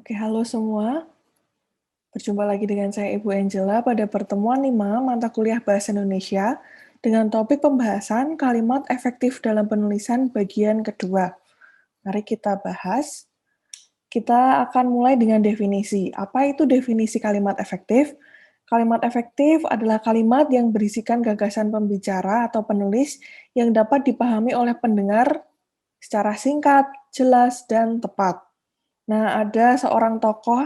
Oke, halo semua. Berjumpa lagi dengan saya Ibu Angela pada pertemuan 5 mata kuliah Bahasa Indonesia dengan topik pembahasan kalimat efektif dalam penulisan bagian kedua. Mari kita bahas. Kita akan mulai dengan definisi. Apa itu definisi kalimat efektif? Kalimat efektif adalah kalimat yang berisikan gagasan pembicara atau penulis yang dapat dipahami oleh pendengar secara singkat, jelas, dan tepat. Nah, ada seorang tokoh,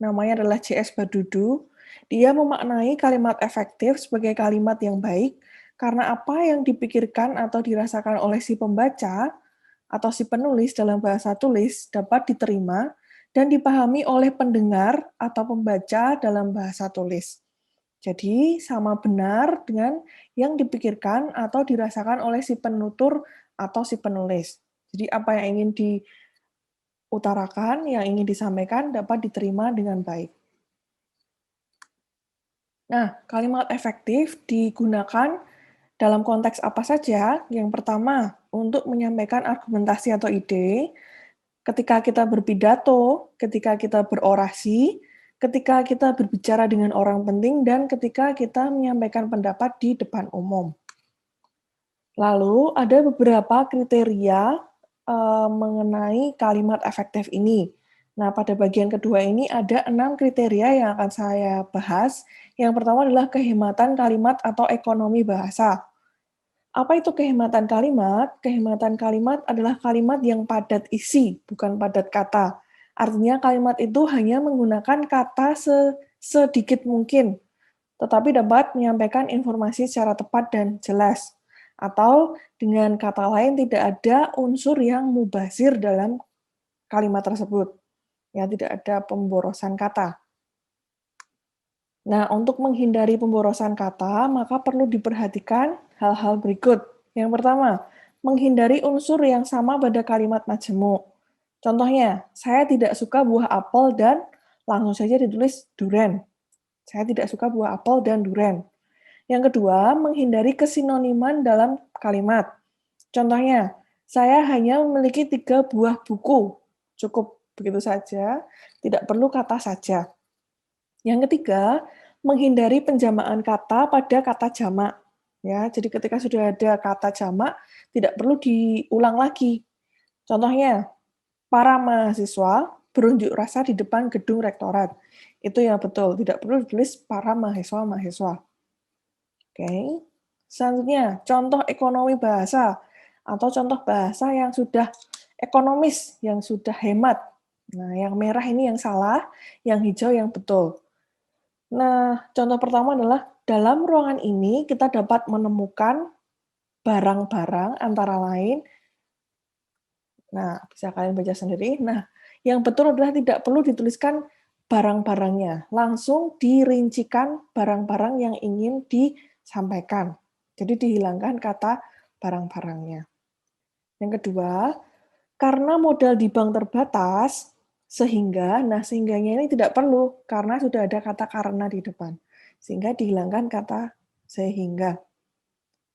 namanya adalah C.S. Badudu. Dia memaknai kalimat efektif sebagai kalimat yang baik karena apa yang dipikirkan atau dirasakan oleh si pembaca atau si penulis dalam bahasa tulis dapat diterima dan dipahami oleh pendengar atau pembaca dalam bahasa tulis. Jadi, sama benar dengan yang dipikirkan atau dirasakan oleh si penutur atau si penulis. Jadi, apa yang ingin diutarakan, yang ingin disampaikan dapat diterima dengan baik. Nah, kalimat efektif digunakan dalam konteks apa saja? Yang pertama, untuk menyampaikan argumentasi atau ide, ketika kita berpidato, ketika kita berorasi, ketika kita berbicara dengan orang penting, dan ketika kita menyampaikan pendapat di depan umum. Lalu, ada beberapa kriteria mengenai kalimat efektif ini. Nah, pada bagian kedua ini ada 6 kriteria yang akan saya bahas. Yang pertama adalah kehematan kalimat atau ekonomi bahasa. Apa itu kehematan kalimat? Kehematan kalimat adalah kalimat yang padat isi, bukan padat kata. Artinya kalimat itu hanya menggunakan kata sedikit mungkin, tetapi dapat menyampaikan informasi secara tepat dan jelas. Atau dengan kata lain tidak ada unsur yang mubazir dalam kalimat tersebut. Ya, tidak ada pemborosan kata. Nah, untuk menghindari pemborosan kata, maka perlu diperhatikan hal-hal berikut. Yang pertama, menghindari unsur yang sama pada kalimat majemuk. Contohnya, saya tidak suka buah apel dan langsung saja ditulis duren. Saya tidak suka buah apel dan duren. Yang kedua, menghindari kesinoniman dalam kalimat. Contohnya, saya hanya memiliki 3 buah buku. Cukup begitu saja, tidak perlu kata saja. Yang ketiga, menghindari penjamaan kata pada kata jamak. Ya, jadi ketika sudah ada kata jamak, tidak perlu diulang lagi. Contohnya, para mahasiswa berunjuk rasa di depan gedung rektorat. Itu yang betul, tidak perlu ditulis para mahasiswa-mahasiswa. Oke. Selanjutnya, contoh ekonomi bahasa atau contoh bahasa yang sudah ekonomis, yang sudah hemat. Nah, yang merah ini yang salah, yang hijau yang betul. Nah, contoh pertama adalah dalam ruangan ini kita dapat menemukan barang-barang antara lain. Nah, bisa kalian baca sendiri. Nah, yang betul adalah tidak perlu dituliskan barang-barangnya, langsung dirincikan barang-barang yang ingin disampaikan. Jadi dihilangkan kata barang-barangnya. Yang kedua, karena modal di bank terbatas, sehingganya ini tidak perlu, karena sudah ada kata karena di depan. Sehingga dihilangkan kata sehingga.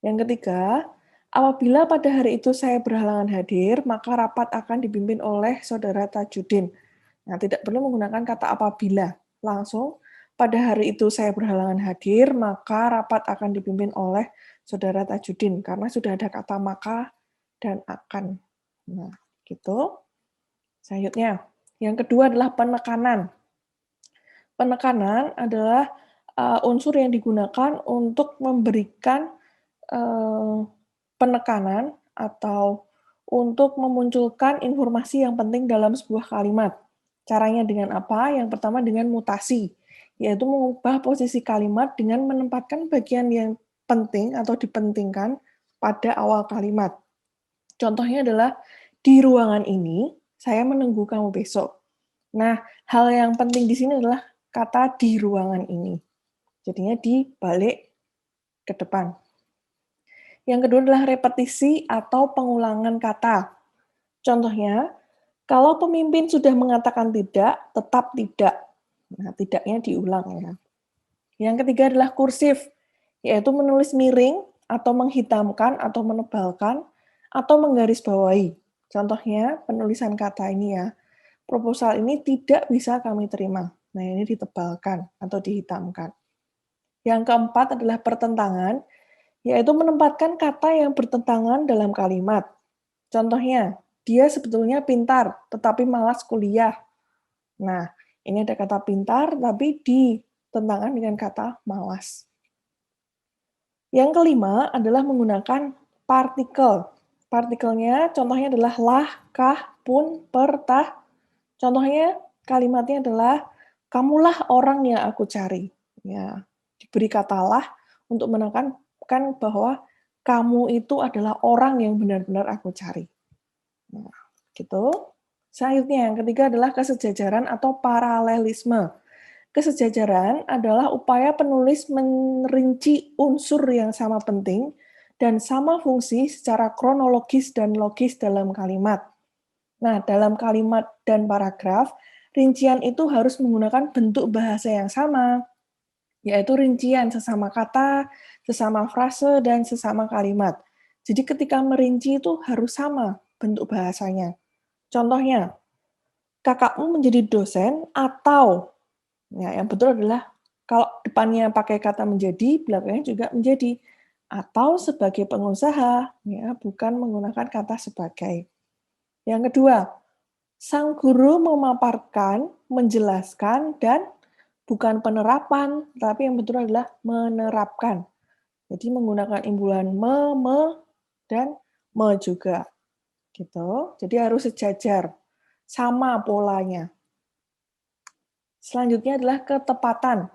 Yang ketiga, apabila pada hari itu saya berhalangan hadir, maka rapat akan dipimpin oleh Saudara Tajudin. Nah, tidak perlu menggunakan kata apabila. Langsung, pada hari itu saya berhalangan hadir, maka rapat akan dipimpin oleh Saudara Tajudin. Karena sudah ada kata maka dan akan. Nah, gitu. Selanjutnya, yang kedua adalah penekanan. Penekanan adalah unsur yang digunakan untuk memberikan penekanan atau untuk memunculkan informasi yang penting dalam sebuah kalimat. Caranya dengan apa? Yang pertama dengan mutasi, yaitu mengubah posisi kalimat dengan menempatkan bagian yang penting atau dipentingkan pada awal kalimat. Contohnya adalah, di ruangan ini, saya menunggu kamu besok. Nah, hal yang penting di sini adalah kata di ruangan ini. Jadinya dibalik ke depan. Yang kedua adalah repetisi atau pengulangan kata. Contohnya, kalau pemimpin sudah mengatakan tidak, tetap tidak. Nah, tidaknya diulang ya. Yang ketiga adalah kursif, yaitu menulis miring atau menghitamkan atau menebalkan atau menggarisbawahi. Contohnya, penulisan kata ini ya. Proposal ini tidak bisa kami terima. Nah, ini ditebalkan atau dihitamkan. Yang keempat adalah pertentangan, yaitu menempatkan kata yang bertentangan dalam kalimat. Contohnya, dia sebetulnya pintar, tetapi malas kuliah. Nah, ini ada kata pintar, tapi ditentangkan dengan kata malas. Yang kelima adalah menggunakan partikel. Partikelnya contohnya adalah lah, kah, pun, per, tah. Contohnya kalimatnya adalah kamulah orang yang aku cari. Ya, diberi kata lah untuk menekankan bahwa kamu itu adalah orang yang benar-benar aku cari. Nah, gitu. Selanjutnya yang ketiga adalah kesejajaran atau paralelisme. Kesejajaran adalah upaya penulis merinci unsur yang sama penting dan sama fungsi secara kronologis dan logis dalam kalimat. Nah, dalam kalimat dan paragraf, rincian itu harus menggunakan bentuk bahasa yang sama, yaitu rincian sesama kata, sesama frase, dan sesama kalimat. Jadi ketika merinci itu harus sama bentuk bahasanya. Contohnya, kakakmu menjadi dosen atau, ya, yang betul adalah kalau depannya pakai kata menjadi, belakangnya juga menjadi. Atau sebagai pengusaha, ya, bukan menggunakan kata sebagai. Yang kedua, sang guru memaparkan, menjelaskan, dan bukan penerapan, tapi yang betul adalah menerapkan. Jadi menggunakan imbuhan me, dan me juga. Gitu. Jadi harus sejajar, sama polanya. Selanjutnya adalah ketepatan.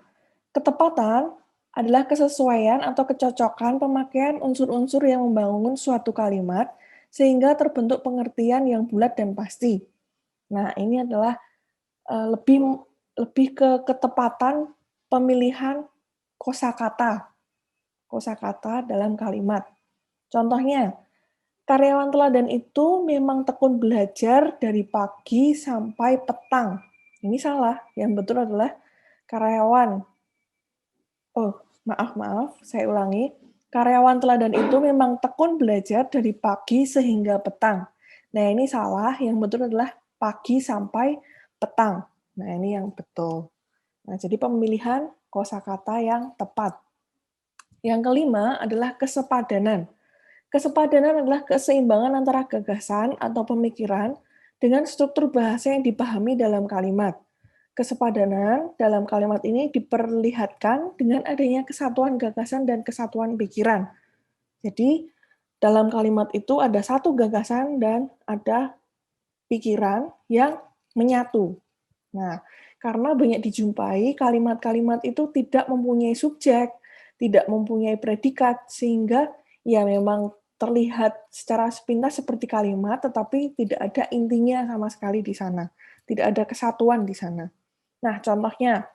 Ketepatan adalah kesesuaian atau kecocokan pemakaian unsur-unsur yang membangun suatu kalimat sehingga terbentuk pengertian yang bulat dan pasti. Nah, ini adalah lebih lebih ke ketepatan pemilihan kosakata dalam kalimat. Contohnya, karyawan teladan itu memang tekun belajar dari pagi sampai petang. Ini salah. Yang betul adalah karyawan. Oh, maaf, saya ulangi. Karyawan teladan itu memang tekun belajar dari pagi sehingga petang. Nah, ini salah. Yang betul adalah pagi sampai petang. Nah, ini yang betul. Nah, jadi pemilihan kosakata yang tepat. Yang kelima adalah kesepadanan. Kesepadanan adalah keseimbangan antara gagasan atau pemikiran dengan struktur bahasa yang dipahami dalam kalimat. Kesepadanan dalam kalimat ini diperlihatkan dengan adanya kesatuan gagasan dan kesatuan pikiran. Jadi, dalam kalimat itu ada satu gagasan dan ada pikiran yang menyatu. Nah, karena banyak dijumpai kalimat-kalimat itu tidak mempunyai subjek, tidak mempunyai predikat, sehingga ya memang terlihat secara sepintas seperti kalimat, tetapi tidak ada intinya sama sekali di sana. Tidak ada kesatuan di sana. Nah, contohnya,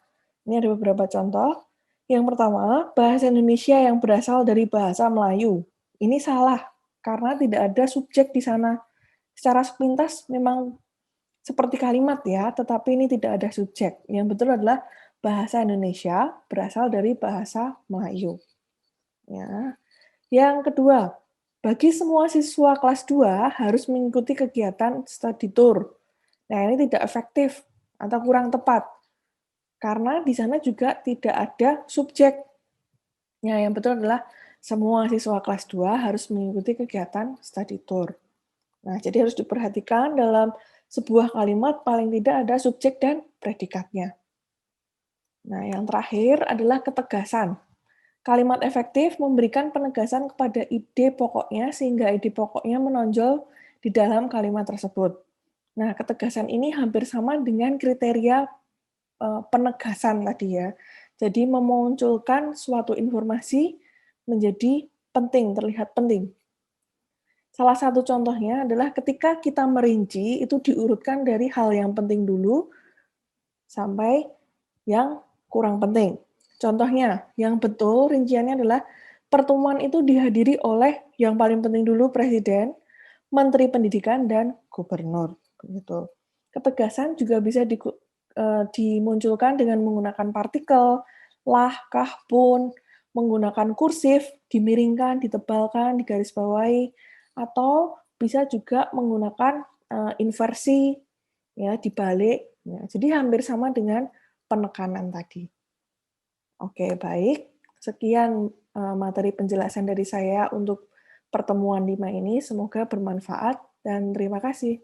ini ada beberapa contoh. Yang pertama, bahasa Indonesia yang berasal dari bahasa Melayu. Ini salah, karena tidak ada subjek di sana. Secara sepintas memang seperti kalimat ya, tetapi ini tidak ada subjek. Yang betul adalah bahasa Indonesia berasal dari bahasa Melayu. Ya. Yang kedua, bagi semua siswa kelas 2 harus mengikuti kegiatan study tour. Nah, ini tidak efektif atau kurang tepat. Karena di sana juga tidak ada subjek. Ya, yang betul adalah semua siswa kelas 2 harus mengikuti kegiatan study tour. Nah, jadi harus diperhatikan dalam sebuah kalimat paling tidak ada subjek dan predikatnya. Nah, yang terakhir adalah ketegasan. Kalimat efektif memberikan penegasan kepada ide pokoknya sehingga ide pokoknya menonjol di dalam kalimat tersebut. Nah, ketegasan ini hampir sama dengan kriteria penegasan tadi ya. Jadi memunculkan suatu informasi menjadi penting, terlihat penting. Salah satu contohnya adalah ketika kita merinci, itu diurutkan dari hal yang penting dulu sampai yang kurang penting. Contohnya, yang betul rinciannya adalah pertemuan itu dihadiri oleh yang paling penting dulu Presiden, Menteri Pendidikan, dan Gubernur. Begitu. Ketegasan juga bisa dimunculkan dengan menggunakan partikel, lah, kah, pun, menggunakan kursif, dimiringkan, ditebalkan, digarisbawahi, atau bisa juga menggunakan inversi ya, dibalik. Ya, jadi hampir sama dengan penekanan tadi. Oke, baik. Sekian materi penjelasan dari saya untuk pertemuan 5 ini. Semoga bermanfaat dan terima kasih.